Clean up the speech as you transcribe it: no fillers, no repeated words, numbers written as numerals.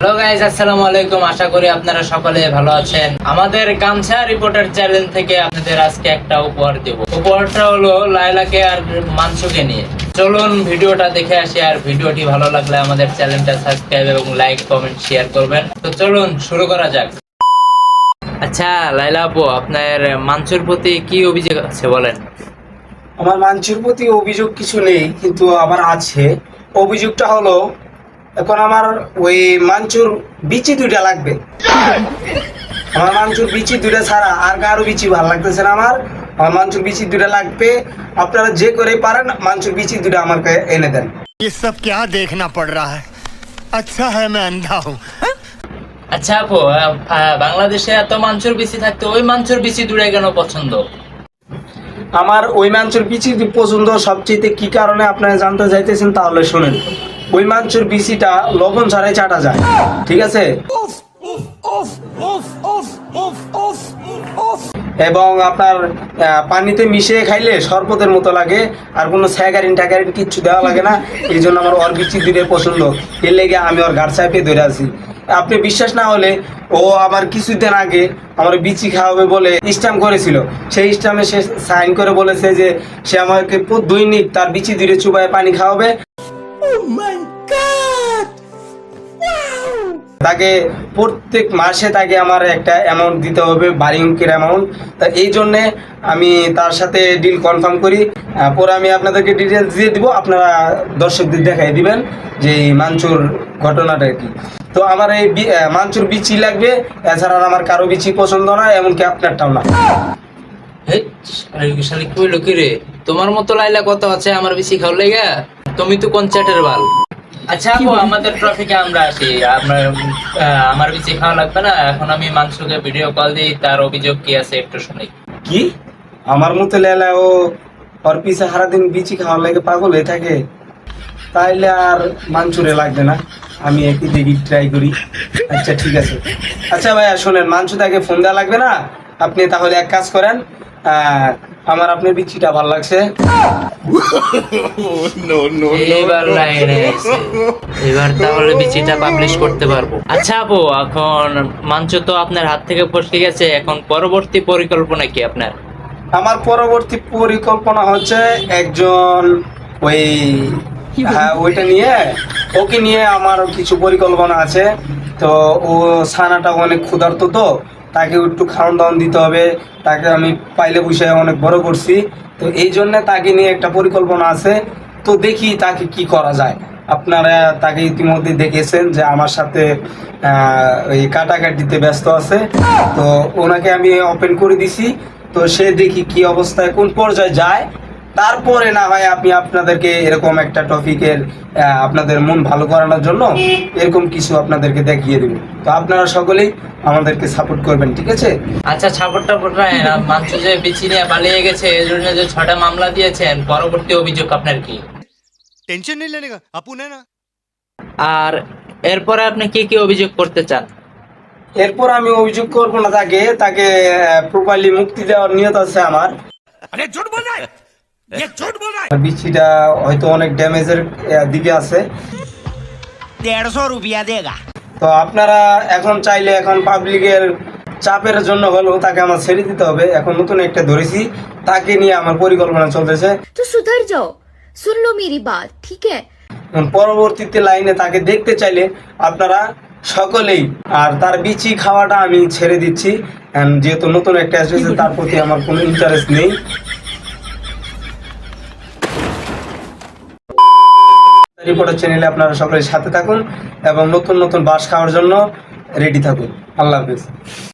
Hello guys, আসসালামু আলাইকুম। আশা করি আপনারা সকলে ভালো আছেন। আমাদের গামছা রিপোর্টার চ্যানেল থেকে আপনাদের আজকে একটা উপহার দেব। উপহারটা হলো লায়লাকে আর মানসুকে নিয়ে। চলুন ভিডিওটা দেখে আসি, আর ভিডিওটি ভালো লাগলে আমাদের চ্যানেলটা সাবস্ক্রাইব এবং লাইক কমেন্ট শেয়ার করবেন। তো চলুন শুরু করা যাক। আচ্ছা লায়লা আপু, আপনার মানসুর প্রতি কি অভিযোগ আছে বলেন? আমার মানসুর প্রতি অভিযোগ কিছু নেই, কিন্তু আমার আছে। অভিযোগটা হলো, এখন আমার ওই মানচুর বিচি দুইটা লাগবে। আমার মানচুর বিচি দুইটা ছাড়া আর কারো বিচি ভালো লাগতেছে না। আমার মানচুর বিচি দুইটা লাগবে। আপনারা যে করে পারেন মানচুর বিচি দুইটা আমাকে এনে দেন। ये सब क्या देखना पड़ रहा है? अच्छा है मैं अंधा हूँ। আচ্ছা আপু, বাংলাদেশে এত মানসুর বিচি থাকতে ওই মানসুর বিচি দূরে কেন পছন্দ? আমার ওই মানচুর বিচি পছন্দ সবচেয়ে কি কারণে আপনারা জানতে চাইতেছেন, তাহলে শুনেন। ওই মানচুর বিচিটা লবণ ছাড়াই চাটা যায়, ঠিক আছে? এবং আপনার পানিতে মিশিয়ে খাইলে শরবতের মতো লাগে, আর কোনো স্যাগারিন ট্যাগারিন কিচ্ছু দেওয়া লাগে না। এই জন্য আমার ওর বিচি দুটোই পছন্দ। এর লেগে আমি ওর গাড় চাপে ধরে আছি। আপনি বিশ্বাস না হলে, ও আমার কিছুদিন আগে আমার বিচি খাওয়াবে বলে স্ট্যাম্প করেছিল। সেই স্ট্যাম্পে সে সাইন করে বলেছে যে সে আমাকে দৈনিক তার বিচি দুটো চুবায় পানি খাওয়াবে। তাকে প্রত্যেক মাসে তাকে আমার একটা অ্যামাউন্ট দিতে হবে, বাড়ি অঙ্কের অ্যামাউন্ট। তা এই জন্যে আমি তার সাথে ডিল কনফার্ম করি। পরে আমি আপনাদেরকে ডিটেলস দিয়ে দিব, আপনারা দর্শকদের দেখাই দিবেন যে এই মানচুর ঘটনাটা কি। তো আমার এই মানচুর বিচি লাগবে, এছাড়া আমার কারো বিচি পছন্দ না, এমনকি আপনারটাও না। কইলো কি রে, তোমার মতো লাইলা কত আছে আমার বিচি খাওয়ার লেগা? তুমি তো কোন চ্যাটের বাল। আচ্ছা আপু, আমাদের ট্রফিকে আমরা আসি। আমার বিচি খাওয়া লাগবে না। এখন আমি মানসুকে ভিডিও কল দিই, তার অভিযোগ কি আছে একটু শুনি। কি আমার মতো লেলা ও ওর পিছে সারাদিন বিচি খাওয়ার লাগে পাগল হয়ে থাকে? তাইলে আর মানচুরে লাগবে না, আমি একই দেখি ট্রাই করি। আচ্ছা ঠিক আছে। আচ্ছা ভাইয়া শোনেন, মানচু তাকে ফোন দেওয়া লাগবে না। আপনি তাহলে এক কাজ করেন, আমার আপনার বিচিটা ভালো লাগছে। এবার লাইনে আছে। এবার তাহলে বিচিটা পাবলিশ করতে পারবো। আচ্ছা আপু, এখন মানচু তো আপনার হাত থেকে ফসকে গেছে, এখন পরবর্তী পরিকল্পনা কি আপনার? আমার পরবর্তী পরিকল্পনা হচ্ছে একজন ওই ওইটা নিয়ে, ওকে নিয়ে আমার কিছু পরিকল্পনা আছে। তো ও ছানাটা অনেক ক্ষুধার্ত, তো তাকে একটু খাওয়ান দাওয়ান দিতে হবে। তাকে আমি পাইলে বসে অনেক বড় করছি, তো এই জন্য তাকে নিয়ে একটা পরিকল্পনা আছে। তো দেখি তাকে কি করা যায়। আপনারা তাকে ইতিমধ্যে দেখেছেন যে আমার সাথে ওই কাটাকাটিতে ব্যস্ত আছে। তো ওনাকে আমি ওপেন করে দিছি। তো সে দেখি কি অবস্থায় কোন পর্যায়ে যায়, তারপরে না হয় আমি আপনাদেরকে এরকম একটা টপিকের আপনাদের মন ভালো করানোর জন্য এরকম কিছু আপনাদেরকে দেখিয়ে দেব। তো আপনারা সকলেই আমাদেরকে সাপোর্ট করবেন, ঠিক আছে? আচ্ছা সাপোর্টটা না, মানসু যে বিচি নিয়ে পালিয়ে গেছে এর জন্য যে 6টা মামলা দিয়েছেন, পরবর্তী অভিযোগ আপনার কি? टेंशन नहीं लेने का, अपन है ना। আর এরপরে আপনি কি কি অভিযোগ করতে চান? এরপর আমি অভিযোগ করবো না, তাকে প্রপারলি মুক্তি দেওয়ার নিয়ত আছে আমার। अरे झूठ बोल रहा है, ये झूठ बोल रहा है। বিচিটা হয়তো অনেক ড্যামেজের দিকে আছে। 150 रुपया देगा। তো আপনারা এখন চাইলে, এখন পাবলিকের চাপের জন্য হলেও তাকে আমার ছেড়ে দিতে হবে। এখন নতুন একটা ধরেছি, তাকে নিয়ে আমার পরিকল্পনা চলতেছে। तो सुधर जाओ, सुन लो मेरी बात, ठीक है? পরবর্তীতে লাইনে তাকে দেখতে চাইলে আপনারা সকলেই, আর তার বিচি খাওয়াটা আমি ছেড়ে দিচ্ছি, যেহেতু নতুন একটা এসেছে, তার প্রতি আমার কোনো ইন্টারেস্ট নেই। রিপোর্টার চ্যানেলে আপনারা সকলের সাথে থাকুন এবং নতুন নতুন বাস খাওয়ার জন্য রেডি থাকুন। আল্লাহ হাফেজ।